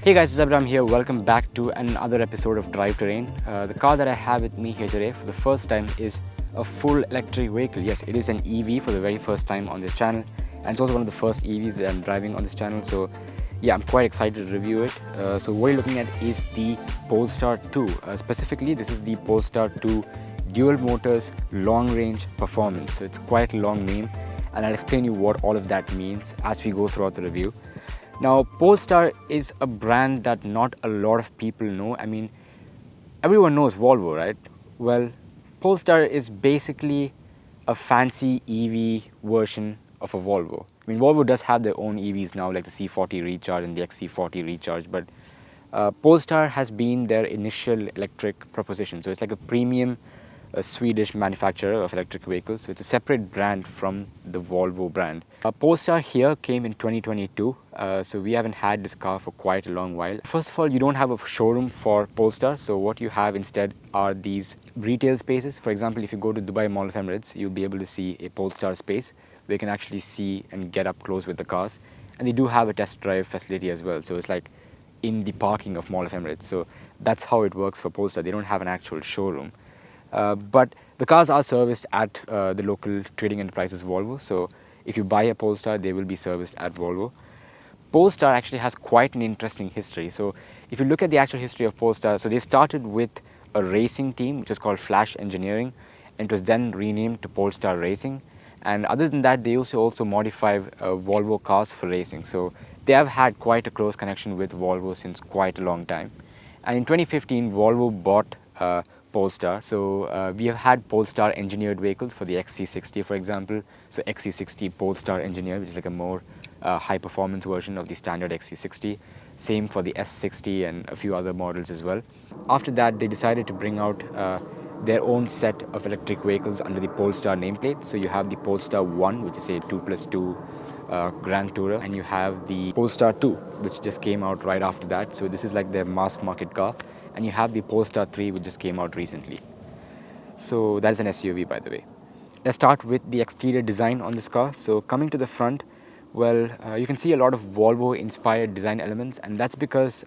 Hey guys, it's Abhiram here. Welcome back to another episode of Drive Terrain. The car that I have with me here today for the first time is a full electric vehicle. Yes, it is an EV for the very first time on this channel, and it's also one of the first EVs that I'm driving on this channel. So, yeah, I'm quite excited to review it. So, what you're looking at is the Polestar 2. Specifically, this is the Polestar 2 dual motors long range performance. So, it's quite a long name, and I'll explain you what all of that means as we go throughout the review. Now, Polestar is a brand that not a lot of people know. I mean, everyone knows Volvo, right? Well, Polestar is basically a fancy EV version of a Volvo. I mean, Volvo does have their own EVs now, like the C40 Recharge and the XC40 Recharge, but Polestar has been their initial electric proposition. So it's like a premium Swedish manufacturer of electric vehicles. So it's a separate brand from the Volvo brand. Polestar here came in 2022. So we haven't had this car for quite a long while. First of all, you don't have a showroom for Polestar. So what you have instead are these retail spaces. For example, if you go to Dubai Mall of Emirates, you'll be able to see a Polestar space where you can actually see and get up close with the cars. And they do have a test drive facility as well. So it's like in the parking of Mall of Emirates. So that's how it works for Polestar. They don't have an actual showroom. But the cars are serviced at the local trading enterprises Volvo. So if you buy a Polestar, they will be serviced at Volvo. Polestar actually has quite an interesting history. So if you look at the actual history of Polestar, so they started with a racing team, which was called Flash Engineering, and it was then renamed to Polestar Racing. And other than that, they also modify Volvo cars for racing. So they have had quite a close connection with Volvo since quite a long time. And in 2015, Volvo bought Polestar. So we have had Polestar engineered vehicles for the XC60, for example. So XC60 Polestar engineered, which is like a more high performance version of the standard XC60. Same for the S60 and a few other models as well. After that, they decided to bring out their own set of electric vehicles under the Polestar nameplate. So you have the Polestar 1, which is a 2+2 Grand Tourer, and you have the Polestar 2, which just came out right after that. So this is like their mass market car. And you have the Polestar 3, which just came out recently. So that's an SUV, by the way. Let's start with the exterior design on this car. So coming to the front, well, you can see a lot of Volvo-inspired design elements, and that's because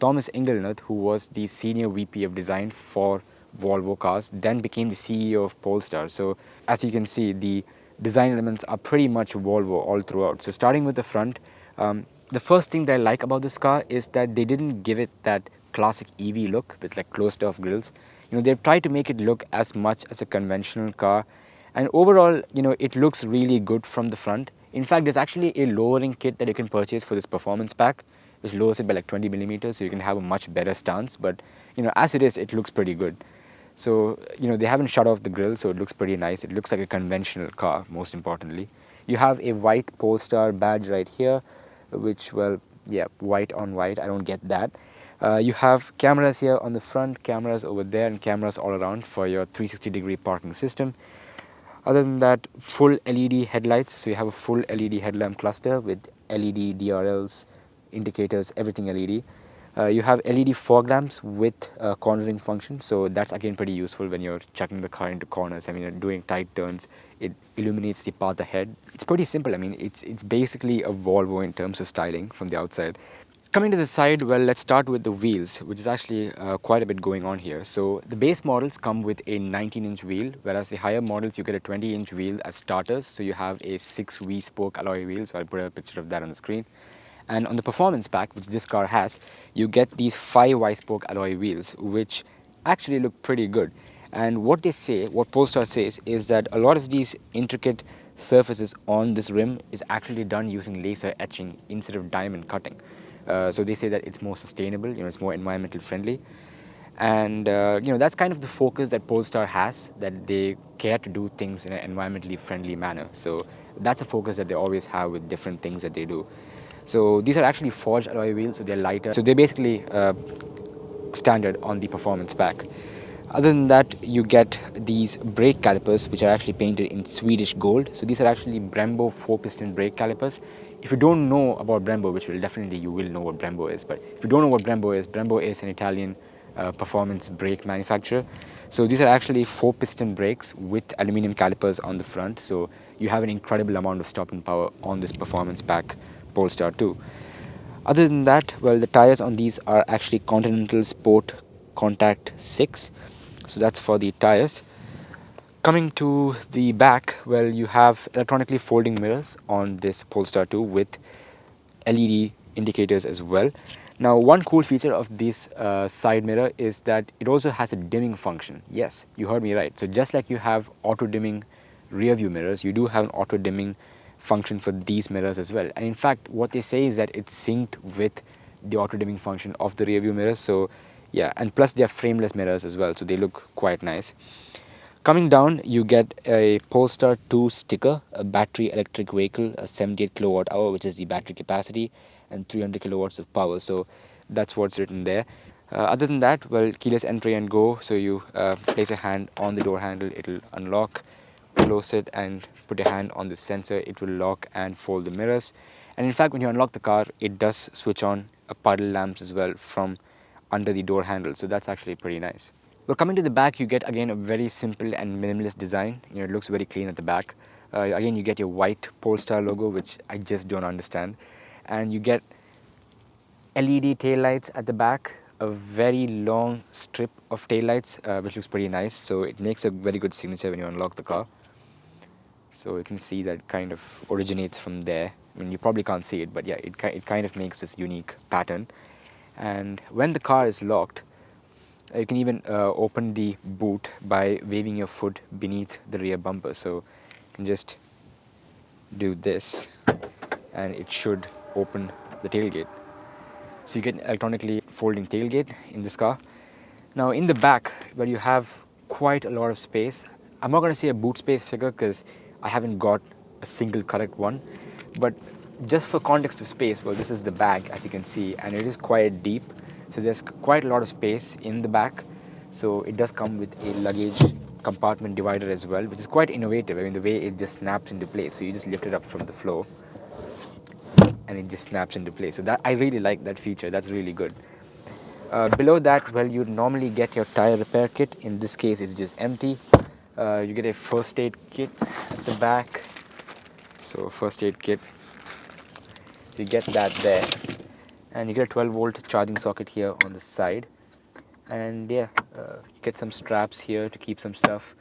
Thomas Ingelnoth, who was the senior VP of design for Volvo cars, then became the CEO of Polestar. So as you can see, the design elements are pretty much Volvo all throughout. So starting with the front, the first thing that I like about this car is that they didn't give it that classic EV look with like closed-off grills. You know, they've tried to make it look as much as a conventional car, and overall, you know, it looks really good from the front. In fact, there's actually a lowering kit that you can purchase for this performance pack, which lowers it by like 20 millimeters, so you can have a much better stance. But you know, as it is, it looks pretty good. So you know, they haven't shut off the grille, so it looks pretty nice. It looks like a conventional car. Most importantly, you have a white Polestar badge right here, which, well, yeah, white on white. I don't get that. You have cameras here on the front, cameras over there, and cameras all around for your 360-degree parking system. Other than that, full LED headlights. So you have a full LED headlamp cluster with LED DRLs, indicators, everything LED. You have LED fog lamps with cornering function. So that's again pretty useful when you're chucking the car into corners. I mean, you're doing tight turns. It illuminates the path ahead. It's pretty simple. I mean, it's basically a Volvo in terms of styling from the outside. Coming to the side, well, let's start with the wheels, which is actually quite a bit going on here. So the base models come with a 19-inch wheel, whereas the higher models, you get a 20-inch wheel as starters. So you have a 6 V-spoke alloy wheel. So I'll put a picture of that on the screen. And on the performance pack, which this car has, you get these 5 Y-spoke alloy wheels, which actually look pretty good. And what they say, what Polestar says, is that a lot of these intricate surfaces on this rim is actually done using laser etching instead of diamond cutting. So they say that it's more sustainable, you know, it's more environmental friendly. And you know, that's kind of the focus that Polestar has, that they care to do things in an environmentally friendly manner. So that's a focus that they always have with different things that they do. So these are actually forged alloy wheels, so they're lighter. So they're basically standard on the performance pack. Other than that, you get these brake calipers, which are actually painted in Swedish gold. So these are actually Brembo 4-piston brake calipers. If you don't know about Brembo, which will definitely you will know what Brembo is, but if you don't know what Brembo is an Italian performance brake manufacturer. So these are actually 4-piston brakes with aluminum calipers on the front. So you have an incredible amount of stopping power on this performance pack Polestar 2. Other than that, well, the tires on these are actually Continental Sport Contact 6. So that's for the tires. Coming to the back, well, you have electronically folding mirrors on this Polestar 2 with LED indicators as well. Now, one cool feature of this side mirror is that it also has a dimming function. Yes, you heard me right. So just like you have auto dimming rear view mirrors, you do have an auto dimming function for these mirrors as well. And in fact, what they say is that it's synced with the auto dimming function of the rear view mirrors. So yeah, and plus they're frameless mirrors as well, so they look quite nice. Coming down, you get a Polestar 2 sticker, a battery electric vehicle, a 78 kilowatt hour, which is the battery capacity, and 300 kilowatts of power. So that's what's written there. Other than that, well, keyless entry and go. So you place your hand on the door handle, it'll unlock, close it, and put your hand on the sensor, it will lock and fold the mirrors. And in fact, when you unlock the car, it does switch on a puddle lamps as well from under the door handle. So that's actually pretty nice. Well, coming to the back, you get again a very simple and minimalist design. It looks very clean at the back. Again, you get your white Polestar logo, which I just don't understand, and you get LED taillights at the back, a very long strip of taillights, which looks pretty nice. So it makes a very good signature when you unlock the car. So you can see that kind of originates from there. I mean, you probably can't see it, but yeah, it kind of makes this unique pattern. And when the car is locked, you can even open the boot by waving your foot beneath the rear bumper. So you can just do this and it should open the tailgate. So you get an electronically folding tailgate in this car. Now in the back, where you have quite a lot of space, I'm not going to say a boot space figure because I haven't got a single correct one, but just for context of space, well, this is the back, as you can see, and it is quite deep. So there's quite a lot of space in the back. So it does come with a luggage compartment divider as well, which is quite innovative. I mean, the way it just snaps into place. So you just lift it up from the floor and it just snaps into place. So that I really like that feature. That's really good. Below that, well, you'd normally get your tire repair kit. In this case, it's just empty. You get a first aid kit at the back. So first aid kit. So you get that there. And you get a 12-volt charging socket here on the side. And yeah, you get some straps here to keep some stuff.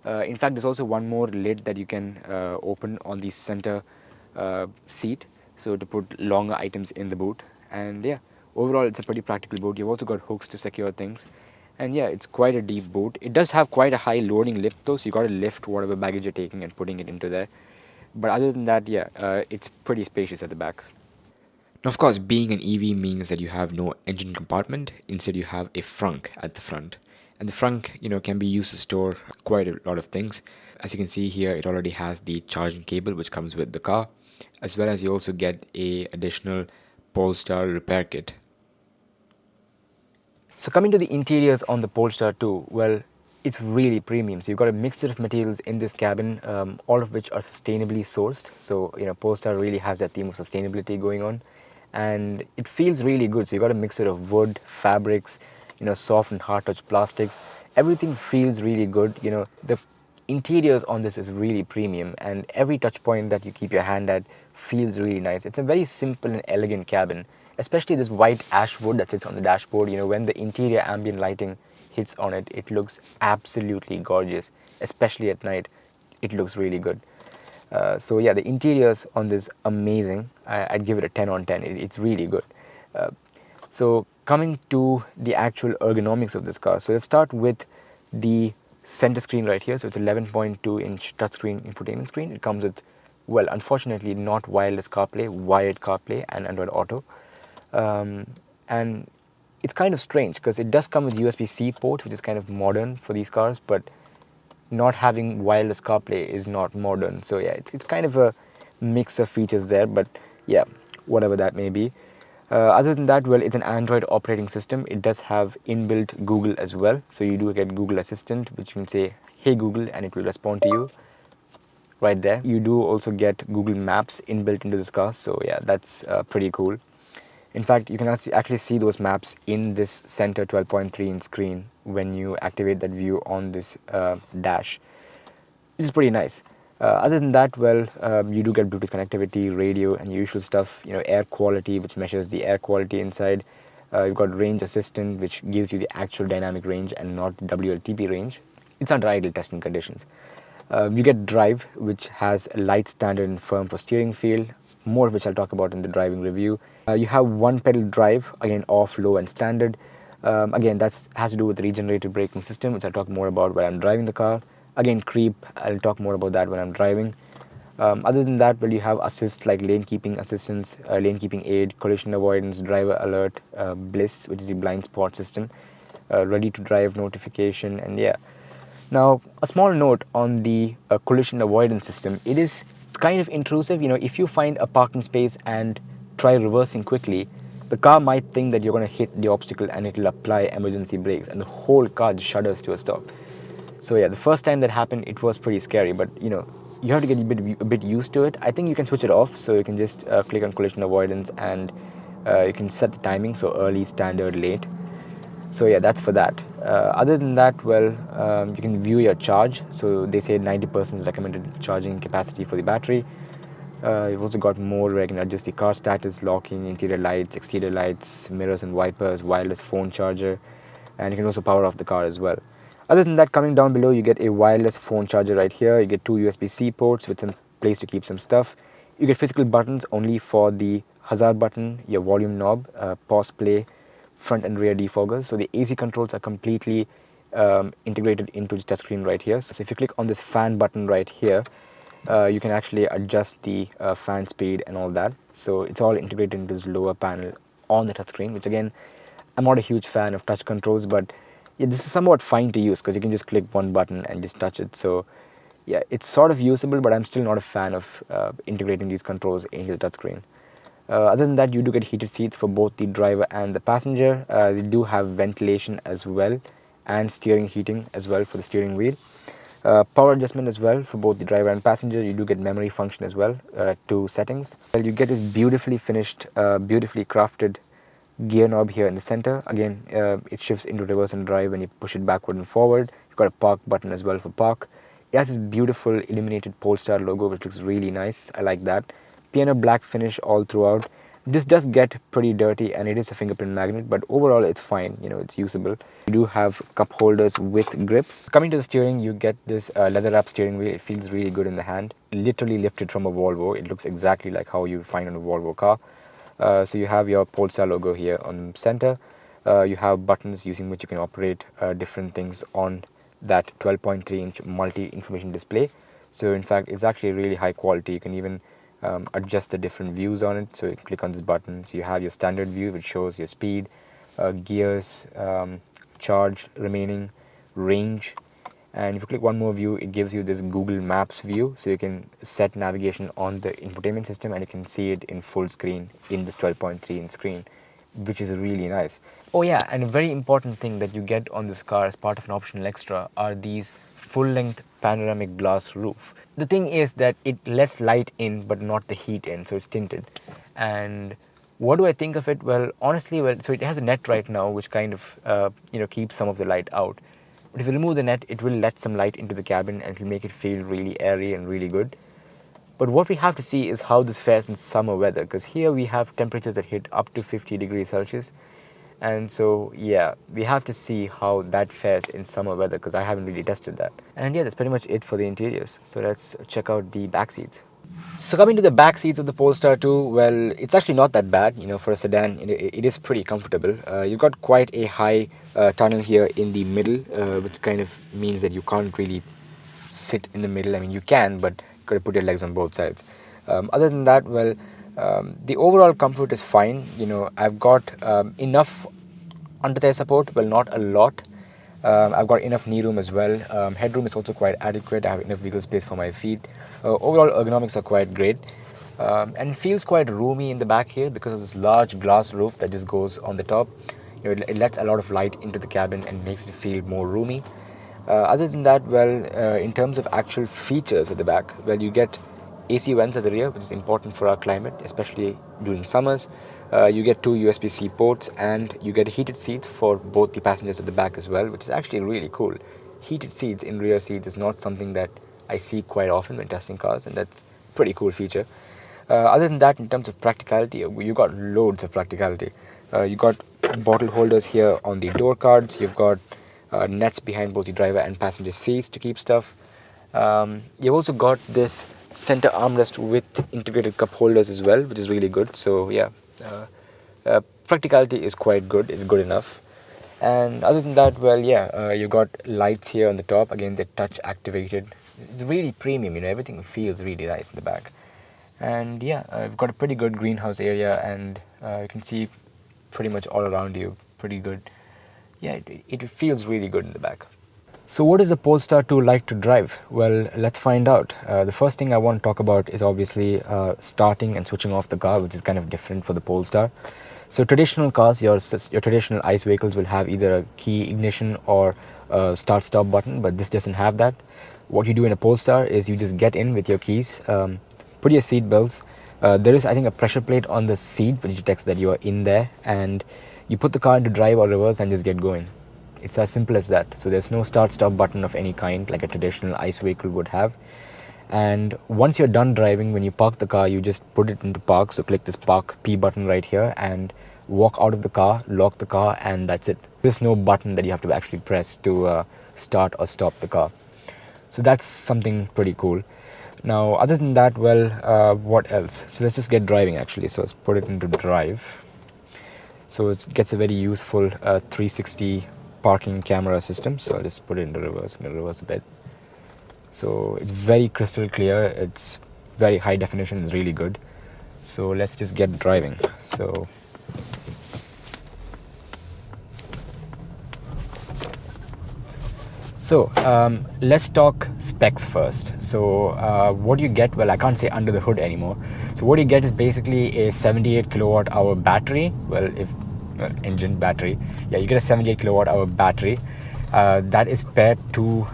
In fact, there's also one more lid that you can open on the center seat, so to put longer items in the boot. And yeah, overall it's a pretty practical boot. You've also got hooks to secure things, and yeah, it's quite a deep boot. It does have quite a high loading lift though, so you got to lift whatever baggage you're taking and putting it into there. But other than that, yeah, it's pretty spacious at the back. Now, of course, being an EV means that you have no engine compartment. Instead, you have a frunk at the front. And the frunk, can be used to store quite a lot of things. As you can see here, it already has the charging cable which comes with the car, as well as you also get a additional Polestar repair kit. So coming to the interiors on the Polestar 2, well, it's really premium. So you've got a mixture of materials in this cabin, all of which are sustainably sourced. So, Polestar really has that theme of sustainability going on. And it feels really good. So you've got a mixture of wood, fabrics, soft and hard touch plastics. Everything feels really good. The interiors on this is really premium, and every touch point that you keep your hand at feels really nice. It's a very simple and elegant cabin, especially this white ash wood that sits on the dashboard. When the interior ambient lighting hits on it, it looks absolutely gorgeous. Especially at night, it looks really good. So yeah, the interiors on this amazing. I'd give it a 10 on 10. It's really good. So coming to the actual ergonomics of this car, so let's start with the center screen right here. So it's 11.2-inch touchscreen infotainment screen. It comes with, well, unfortunately not wireless CarPlay, wired CarPlay and Android Auto. And it's kind of strange because it does come with USB-C port, which is kind of modern for these cars, but not having wireless CarPlay is not modern. So yeah, it's kind of a mix of features there, but yeah, whatever that may be. Other than that, well, it's an Android operating system. It does have inbuilt Google as well. So you do get Google Assistant, which you can say, "Hey Google," and it will respond to you right there. You do also get Google Maps inbuilt into this car. So yeah, that's pretty cool. In fact, you can actually see those maps in this center 12.3-inch screen when you activate that view on this dash, which is pretty nice. Other than that, well, you do get Bluetooth connectivity, radio, and usual stuff. Air quality, which measures the air quality inside. You've got range assistant, which gives you the actual dynamic range and not the WLTP range. It's under ideal testing conditions. You get drive, which has a light, standard, and firm for steering feel, more of which I'll talk about in the driving review. You have one pedal drive, again off, low, and standard. Again, that has to do with the regenerative braking system, which I'll talk more about when I'm driving the car. Again, creep, I'll talk more about that when I'm driving. Other than that, well, you have assist like lane keeping assistance, lane keeping aid, collision avoidance, driver alert, bliss, which is the blind spot system, ready to drive notification, and yeah. Now, a small note on the collision avoidance system. It is kind of intrusive. If you find a parking space and try reversing quickly, the car might think that you're going to hit the obstacle and it'll apply emergency brakes, and the whole car just shudders to a stop. So yeah, the first time that happened, it was pretty scary. But you have to get a bit used to it. I think you can switch it off, so you can just click on collision avoidance, and you can set the timing, so early, standard, late. So yeah, that's for that. Other than that, well, you can view your charge. So they say 90% is recommended charging capacity for the battery. You've also got more where you can adjust the car status, locking, interior lights, exterior lights, mirrors and wipers, wireless phone charger, and you can also power off the car as well. Other than that, coming down below, you get a wireless phone charger right here. You get two USB-C ports with some place to keep some stuff. You get physical buttons only for the hazard button, your volume knob, pause, play, front and rear defoggers. So the AC controls are completely integrated into the touchscreen right here. So if you click on this fan button right here, you can actually adjust the fan speed and all that. So it's all integrated into this lower panel on the touchscreen, which again, I'm not a huge fan of touch controls, but yeah, this is somewhat fine to use because you can just click one button and just touch it. So yeah, it's sort of usable, but I'm still not a fan of integrating these controls into the touchscreen. Other than that, you do get heated seats for both the driver and the passenger. They do have ventilation as well, and steering heating as well for the steering wheel. Power adjustment as well for both the driver and passenger. You do get memory function as well, two settings. Well, you get this beautifully finished, beautifully crafted gear knob here in the center. Again, it shifts into reverse and drive when you push it backward and forward. You've got a park button as well for park. It has this beautiful illuminated Polestar logo, which looks really nice. I like that. Piano black finish all throughout. This does get pretty dirty, and it is a fingerprint magnet, but overall it's fine. It's usable. You do have cup holders with grips. Coming to the steering, you get this leather wrap steering wheel. It feels really good in the hand. Literally lifted from a Volvo. It looks exactly like how you find on a Volvo car. So you have your Polestar logo here on center. You have buttons using which you can operate different things on that 12.3-inch multi-information display. So in fact, it's actually really high quality. You can even adjust the different views on it. So you click on this button. So you have your standard view, which shows your speed, gears, charge remaining, range. And if you click one more view, it gives you this Google Maps view. So you can set navigation on the infotainment system, and you can see it in full screen in this 12.3-inch screen, which is really nice. Oh yeah, and a very important thing that you get on this car as part of an optional extra are these full-length panoramic glass roof. The thing is that it lets light in but not the heat in, so it's tinted. And what do I think of it? Well, honestly, so it has a net right now which kind of keeps some of the light out. But if you remove the net, it will let some light into the cabin, and it will make it feel really airy and really good. But what we have to see is how this fares in summer weather, because here we have temperatures that hit up to 50 degrees Celsius. And so, yeah, we have to see how that fares in summer weather, because I haven't really tested that. And yeah, that's pretty much it for the interiors. So let's check out the back seats. So coming to the back seats of the Polestar 2, well, it's actually not that bad, for a sedan. It is pretty comfortable. You've got quite a high tunnel here in the middle, which kind of means that you can't really sit in the middle. I mean, you can, but you've got to put your legs on both sides. Other than that, well, the overall comfort is fine. I've got enough under thigh support, well, not a lot. I've got enough knee room as well. Headroom is also quite adequate. I have enough wiggle space for my feet. Overall ergonomics are quite great, and feels quite roomy in the back here because of this large glass roof that just goes on the top. It lets a lot of light into the cabin and makes it feel more roomy. Other than that, well, in terms of actual features at the back, well, you get AC vents at the rear, which is important for our climate, especially during summers. You get two USB-C ports, and you get heated seats for both the passengers at the back as well, which is actually really cool. Heated seats in rear seats is not something that I see quite often when testing cars, and that's a pretty cool feature. Other than that, in terms of practicality, you got loads of practicality. You got bottle holders here on the door cards. You've got nets behind both the driver and passenger seats to keep stuff. You've also got this center armrest with integrated cup holders as well, which is really good. So yeah, practicality is quite good. It's good enough. And other than that, well, yeah, you got lights here on the top. Again, they're touch activated. It's really premium, everything feels really nice in the back. And yeah, I've got a pretty good greenhouse area, and you can see pretty much all around you. Pretty good. Yeah, it feels really good in the back. So what is the Polestar 2 like to drive? Well, let's find out. The first thing I want to talk about is obviously starting and switching off the car, which is kind of different for the Polestar. So traditional cars, your traditional ICE vehicles will have either a key ignition or a start-stop button, but this doesn't have that. What you do in a Polestar is you just get in with your keys, put your seat belts. There is, I think, a pressure plate on the seat which detects that you are in there, and you put the car into drive or reverse and just get going. It's as simple as that. So there's no start-stop button of any kind like a traditional ICE vehicle would have. And once you're done driving, when you park the car, you just put it into park. So click this park P button right here and walk out of the car, lock the car, and that's it. There's no button that you have to actually press to start or stop the car. So that's something pretty cool. Now, other than that, well, what else? So let's just get driving actually. So let's put it into drive. So it gets a very useful 360 parking camera system. So I'll just put it into reverse. I'm going to reverse a bit. So it's very crystal clear. It's very high definition. It's really good. So let's just get driving. So let's talk specs first. So what do you get? Well, I can't say under the hood anymore. So what you get is basically a 78 kilowatt hour battery. Engine battery. Yeah, you get a 78 kilowatt hour battery. That is paired to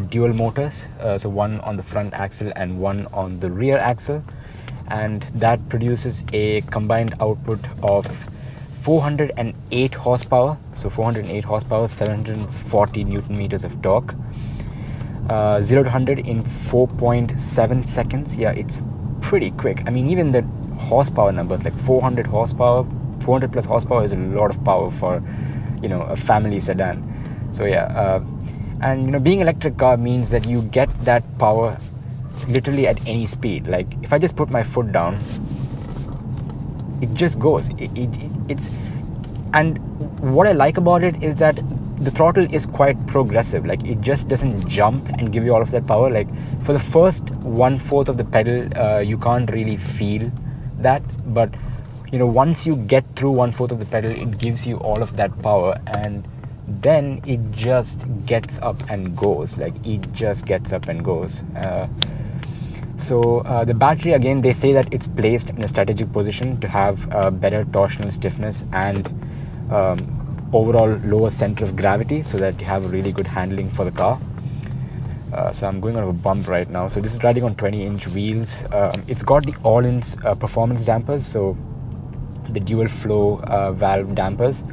dual motors. So one on the front axle and one on the rear axle. And that produces a combined output of 408 horsepower. So 408 horsepower, 740 Newton meters of torque. 0 to 100 in 4.7 seconds. Yeah, it's pretty quick. I mean, even the horsepower numbers, like 400 horsepower, 400 plus horsepower is a lot of power for, a family sedan. So yeah, and being electric car means that you get that power literally at any speed. Like if I just put my foot down, it just goes. And what I like about it is that the throttle is quite progressive. Like it just doesn't jump and give you all of that power. Like for the first 1/4 of the pedal, you can't really feel that, but once you get through 1/4 of the pedal, it gives you all of that power, and then it just gets up and goes. Like it just gets up and goes. So the battery, again, they say that it's placed in a strategic position to have better torsional stiffness and overall lower center of gravity, so that you have a really good handling for the car. So I'm going on a bump right now. So this is riding on 20-inch wheels. It's got the all-ins performance dampers, so the dual flow valve dampers.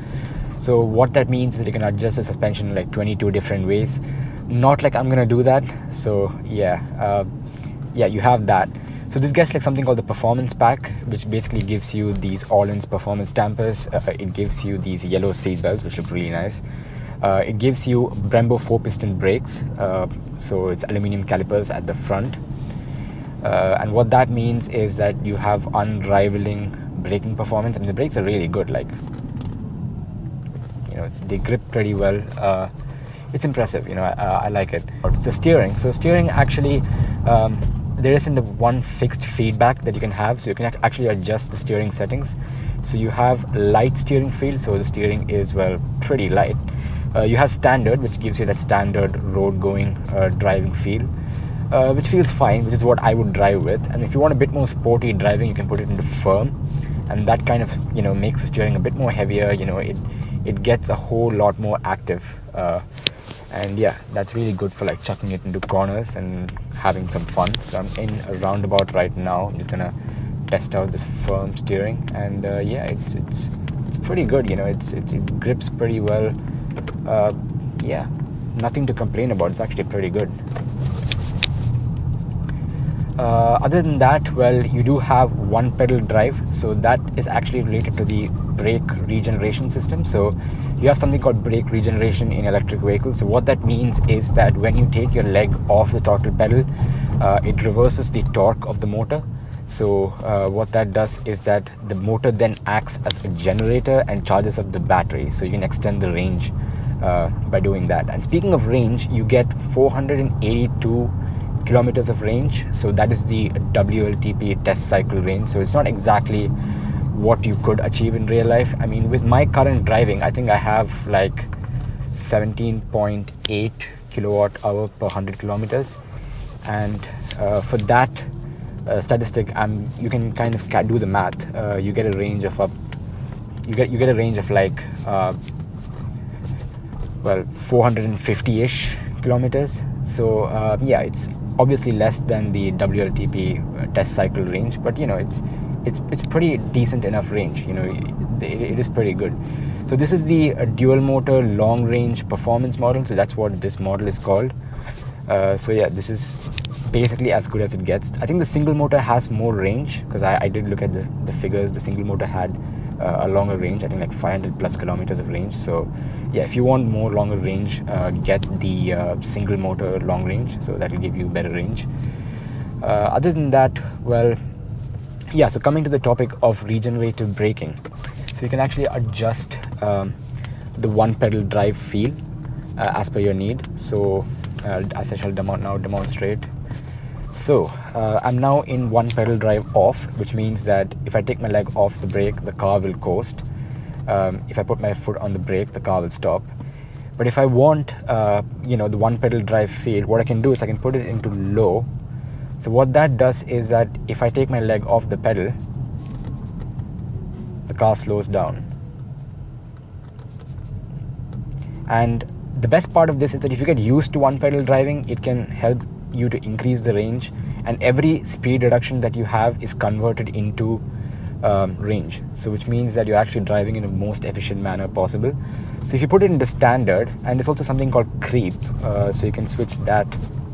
So what that means is that you can adjust the suspension in like 22 different ways. Not like I'm gonna do that. So yeah, you have that. So this gets like something called the performance pack, which basically gives you these all-ins performance dampers. It gives you these yellow seat belts, which look really nice. It gives you Brembo 4-piston brakes. So it's aluminum calipers at the front. And what that means is that you have unrivaling braking performance. I mean, the brakes are really good. Like, they grip pretty well. It's impressive. I like it. So steering actually, there isn't a one fixed feedback that you can have, so you can actually adjust the steering settings. So you have light steering feel, so the steering is pretty light. You have standard, which gives you that standard road going driving feel, which feels fine, which is what I would drive with. And if you want a bit more sporty driving, you can put it into firm, and that kind of makes the steering a bit more heavier. It gets a whole lot more active. And yeah, that's really good for like chucking it into corners and having some fun. So I'm in a roundabout right now. I'm just gonna test out this firm steering, and yeah, it's pretty good. It grips pretty well. Yeah, nothing to complain about. It's actually pretty good. Other than that, well, you do have one pedal drive, so that is actually related to the brake regeneration system. So you have something called brake regeneration in electric vehicles. So what that means is that when you take your leg off the throttle pedal, it reverses the torque of the motor. So what that does is that the motor then acts as a generator and charges up the battery, so you can extend the range by doing that. And speaking of range, you get 482 kilometers of range, so that is the WLTP test cycle range. So it's not exactly what you could achieve in real life. I mean, with my current driving, I think I have like 17.8 kilowatt hour per 100 kilometers, and for that statistic, you can kind of do the math. You get a range of you get a range of like well, 450-ish kilometers. So yeah, it's obviously less than the WLTP test cycle range, but you know, it's pretty decent enough range. You know, it is pretty good. So this is the dual motor long range performance model. So that's what this model is called. So yeah, this is basically as good as it gets. I think the single motor has more range, because I did look at the figures. The single motor had a longer range, I think like 500 plus kilometers of range. So yeah, if you want more longer range, get the single motor long range, so that will give you better range. Other than that, well, yeah, so coming to the topic of regenerative braking, so you can actually adjust the one pedal drive feel as per your need. So as I shall now demonstrate. So I'm now in one pedal drive off, which means that if I take my leg off the brake, the car will coast. If I put my foot on the brake, the car will stop. But if I want you know, the one pedal drive feel, what I can do is I can put it into low. So what that does is that if I take my leg off the pedal, the car slows down. And the best part of this is that if you get used to one pedal driving, it can help you to increase the range, and every speed reduction that you have is converted into range, so which means that you're actually driving in the most efficient manner possible. So if you put it into standard, and there's also something called creep, so you can switch that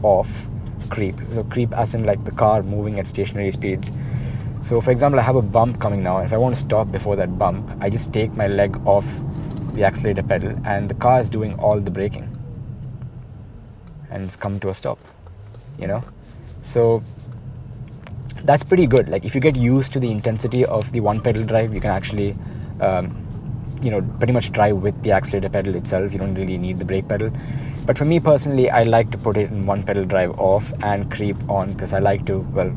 off. Creep, so creep as in like the car moving at stationary speeds. So for example, I have a bump coming now, and if I want to stop before that bump, I just take my leg off the accelerator pedal and the car is doing all the braking, and it's come to a stop, you know. So that's pretty good. Like if you get used to the intensity of the one pedal drive, you can actually you know, pretty much drive with the accelerator pedal itself. You don't really need the brake pedal. But for me personally, I like to put it in one pedal drive off and creep on, because I like to, well,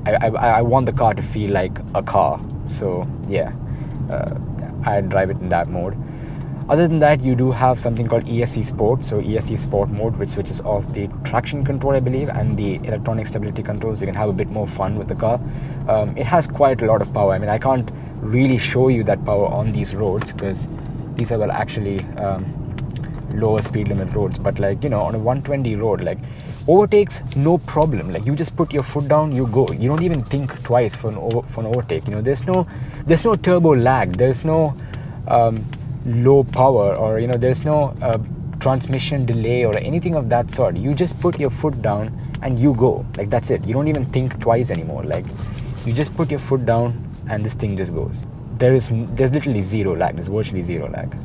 I want the car to feel like a car. So yeah, I drive it in that mode. Other than that, you do have something called ESC Sport. So ESC Sport mode, which switches off the traction control, I believe, and the electronic stability control, so you can have a bit more fun with the car. It has quite a lot of power. I mean, I can't really show you that power on these roads, because these are, well, actually lower speed limit roads. But like, you know, on a 120 road, like, overtakes no problem. Like, you just put your foot down, you go. You don't even think twice for an overtake. You know, there's no turbo lag, there's no low power, or you know, there's no transmission delay or anything of that sort. You just put your foot down and you go. Like, that's it. You don't even think twice anymore. Like, you just put your foot down and this thing just goes. There's literally zero lag. There's virtually zero lag.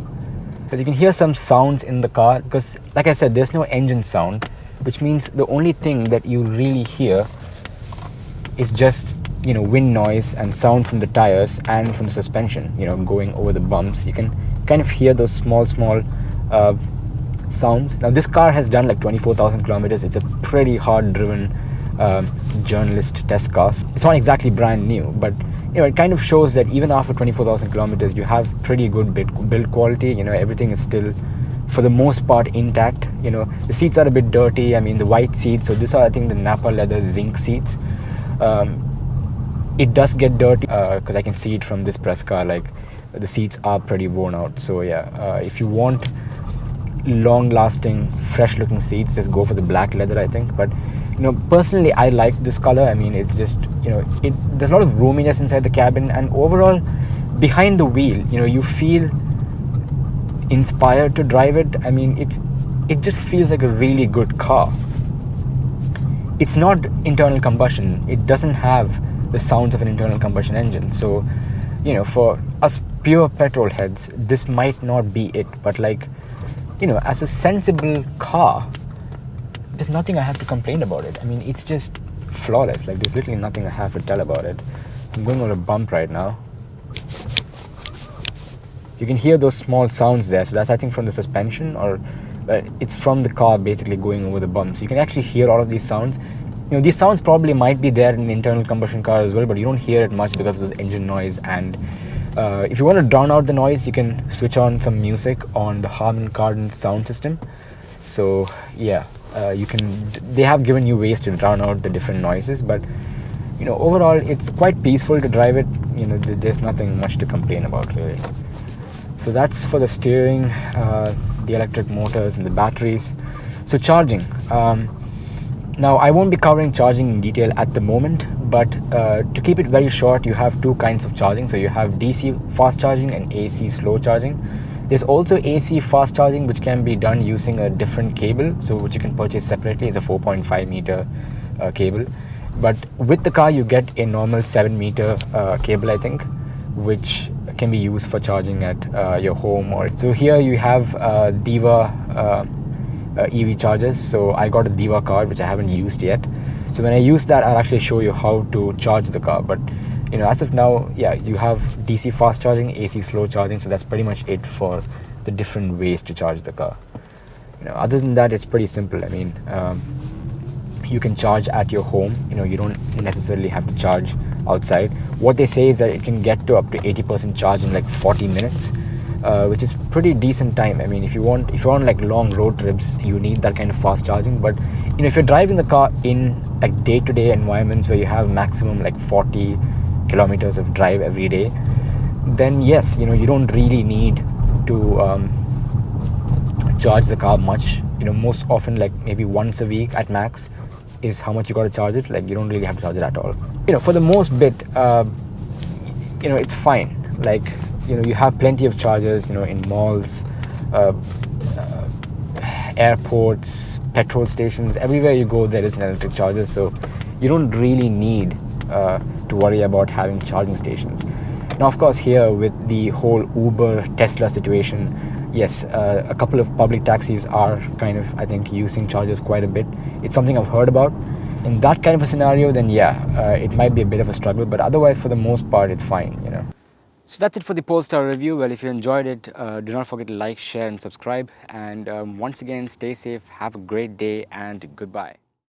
Because you can hear some sounds in the car, because like I said, there's no engine sound, which means the only thing that you really hear is just, you know, wind noise and sound from the tires and from the suspension, you know, going over the bumps. You can kind of hear those small sounds. Now this car has done like 24,000 kilometers. It's a pretty hard driven journalist test car. It's not exactly brand new, but you know, it kind of shows that even after 24,000 kilometers, you have pretty good build quality. You know, everything is still, for the most part, intact. You know, the seats are a bit dirty. I mean, the white seats. So these are, I think, the Napa leather zinc seats. It does get dirty, because I can see it from this press car. Like, the seats are pretty worn out. So yeah, if you want long-lasting, fresh-looking seats, just go for the black leather, I think. But you know, personally, I like this color. I mean, it's just, you know, there's a lot of roominess inside the cabin, and overall, behind the wheel, you know, you feel inspired to drive it. I mean, it just feels like a really good car. it's not internal combustion. It doesn't have the sounds of an internal combustion engine. So, for us pure petrol heads, this might not be it. But like, as a sensible car, there's nothing I have to complain about it. I mean, it's just flawless. Like, there's literally nothing I have to tell about it. I'm going on a bump right now. So you can hear those small sounds there. So that's, I think, from the suspension, or it's from the car basically going over the bump. So you can actually hear all of these sounds. These sounds probably might be there in an internal combustion car as well, but you don't hear it much because of this engine noise. And if you want to drown out the noise, you can switch on some music on the Harman Kardon sound system. So yeah, they have given you ways to drown out the different noises, but overall it's quite peaceful to drive it. There's nothing much to complain about really. So that's for the steering, the electric motors and the batteries. So charging. Now I won't be covering charging in detail at the moment, but to keep it very short, you have two kinds of charging. So you have DC fast charging and AC slow charging. There's also AC fast charging, which can be done using a different cable. So which you can purchase separately is a 4.5 meter cable. But with the car, you get a normal 7 meter cable, I think, which can be used for charging at your home. So here you have Diva EV chargers. So I got a Diva card, which I haven't used yet. So when I use that, I'll actually show you how to charge the car. But as of now, yeah, you have DC fast charging, AC slow charging. So that's pretty much it for the different ways to charge the car. Other than that, it's pretty simple. I mean, you can charge at your home. You don't necessarily have to charge outside. What they say is that it can get to up to 80% charge in like 40 minutes, which is pretty decent time. I mean, if you want like long road trips, you need that kind of fast charging. But if you're driving the car in like day-to-day environments where you have maximum like 40 kilometers of drive every day, then yes, you don't really need to charge the car much. Most often, like maybe once a week at max is how much you got to charge it. Like, you don't really have to charge it at all. For the most bit, it's fine. Like, you have plenty of chargers, in malls, airports, petrol stations, everywhere you go there is an electric charger. So you don't really need to worry about having charging stations. Now, of course, here with the whole Uber Tesla situation, yes, a couple of public taxis are kind of, I think, using chargers quite a bit. It's something I've heard about. In that kind of a scenario, then yeah, it might be a bit of a struggle, but otherwise, for the most part, it's fine. So that's it for the Polestar review. Well, if you enjoyed it, do not forget to like, share, and subscribe. And once again, stay safe, have a great day, and goodbye.